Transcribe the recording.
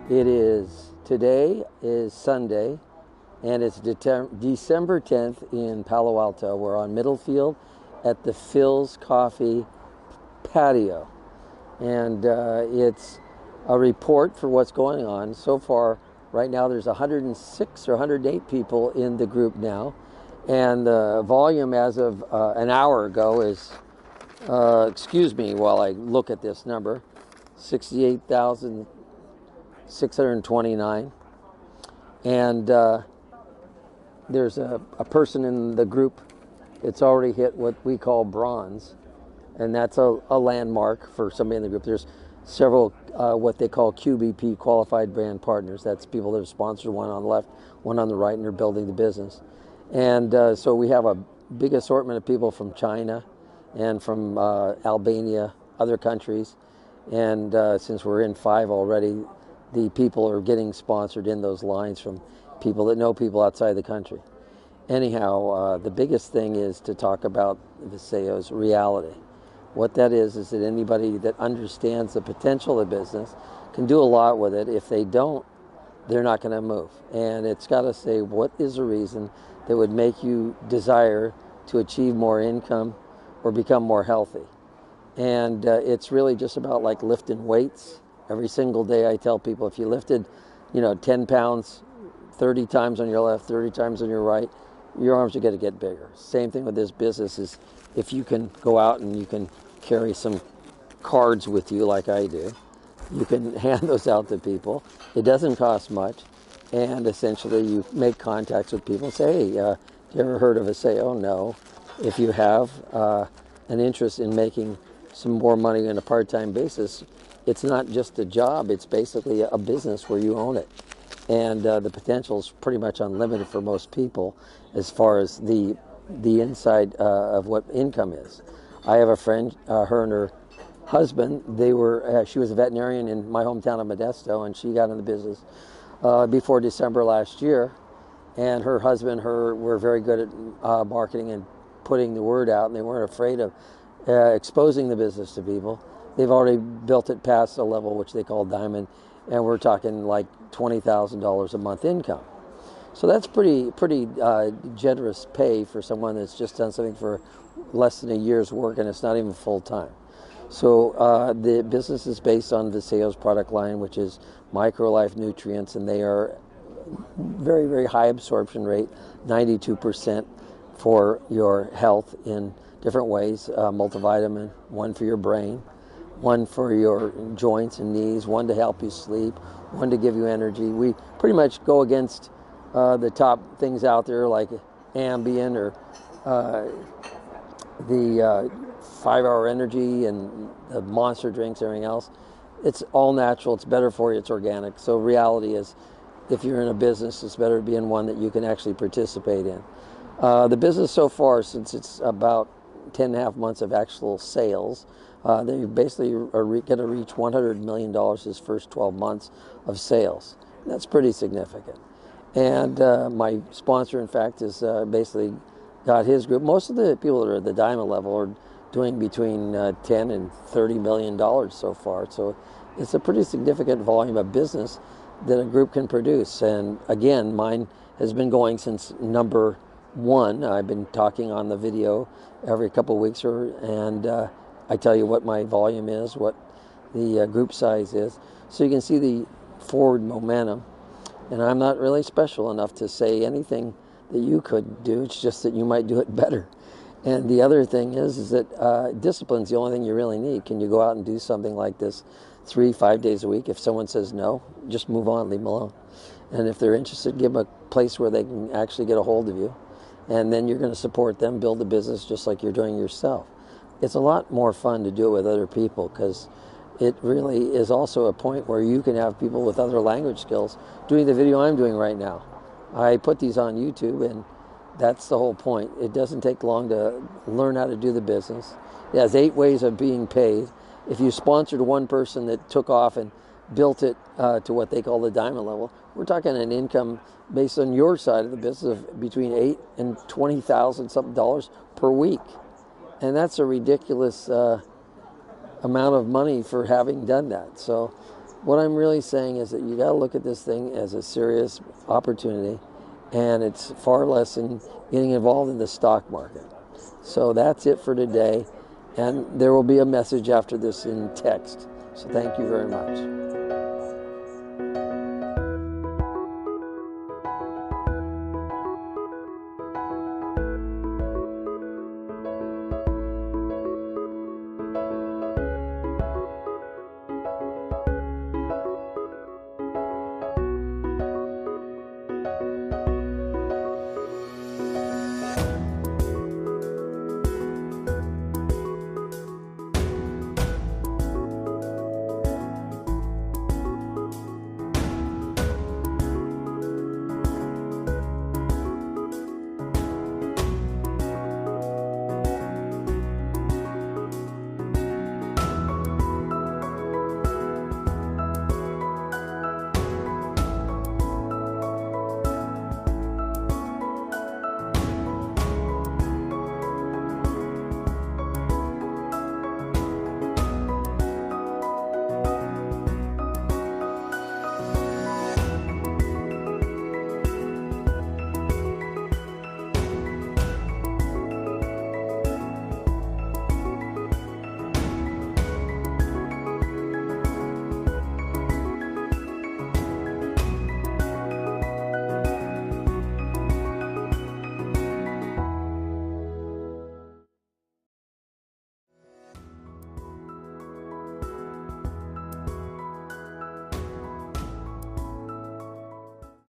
Today is Sunday, and it's December 10th in Palo Alto. We're on Middlefield at the Phil's Coffee patio, and it's a report for what's going on. So far, right now, there's 106 or 108 people in the group now, and the volume as of an hour ago is, excuse me while I look at this number, 68,629. And there's a person in the group that's already hit what we call bronze, and that's a landmark for somebody in the group. There's several what they call QBP, qualified brand partners. That's people that have sponsored, one on the left, one on the right, and they're building the business. And so we have a big assortment of people from China and from Albania, other countries. And since we're in 5 already, the people are getting sponsored in those lines from people that know people outside the country. Anyhow, the biggest thing is to talk about Vasayo's reality. What that is that anybody that understands the potential of business can do a lot with it. If they don't, they're not going to move. And it's got to say, what is a reason that would make you desire to achieve more income or become more healthy? And it's really just about like lifting weights. Every single day I tell people, if you lifted, 10 pounds 30 times on your left, 30 times on your right, your arms are going to get bigger. Same thing with this business is if you can go out and you can carry some cards with you like I do, you can hand those out to people. It doesn't cost much. And essentially you make contacts with people and say, hey, you ever heard of Vasayo? No. If you have an interest in making some more money on a part-time basis, it's not just a job, it's basically a business where you own it. And the potential is pretty much unlimited for most people as far as the inside of what income is. I have a friend, her and her husband, she was a veterinarian in my hometown of Modesto, and she got in the business before December last year. And her husband, were very good at marketing and putting the word out, and they weren't afraid of exposing the business to people. They've already built it past a level which they call diamond, and we're talking like $20,000 a month income. So that's pretty generous pay for someone that's just done something for less than a year's work, and it's not even full time. So the business is based on Vasayo's product line, which is MicroLife nutrients, and they are very, very high absorption rate, 92% for your health in different ways. Multivitamin, one for your brain, one for your joints and knees, one to help you sleep, one to give you energy. We pretty much go against the top things out there like Ambien or the 5-Hour Energy and the Monster drinks, everything else. It's all natural, it's better for you, it's organic. So reality is, if you're in a business, it's better to be in one that you can actually participate in. The business so far, since it's about 10 and a half months of actual sales, they basically are going to reach $100 million this first 12 months of sales. That's pretty significant. And my sponsor, in fact, is basically got his group. Most of the people that are at the diamond level are doing between 10 and $30 million so far. So it's a pretty significant volume of business that a group can produce. And again, mine has been going since number 1. I've been talking on the video every couple of weeks, and I tell you what my volume is, what the group size is. So you can see the forward momentum. And I'm not really special enough to say anything that you could do. It's just that you might do it better. And the other thing is that discipline's the only thing you really need. Can you go out and do something like this 3-5 days a week? If someone says no, just move on, leave them alone. And if they're interested, give them a place where they can actually get a hold of you. And then you're going to support them, build a business just like you're doing yourself. It's a lot more fun to do it with other people, because it really is also a point where you can have people with other language skills doing the video I'm doing right now. I put these on YouTube, and that's the whole point. It doesn't take long to learn how to do the business. It has 8 ways of being paid. If you sponsored one person that took off and built it to what they call the diamond level, we're talking an income based on your side of the business of between $8,000 and $20,000 something per week. And that's a ridiculous amount of money for having done that. So what I'm really saying is that you got to look at this thing as a serious opportunity, and it's far less than getting involved in the stock market. So that's it for today, and there will be a message after this in text. So thank you very much.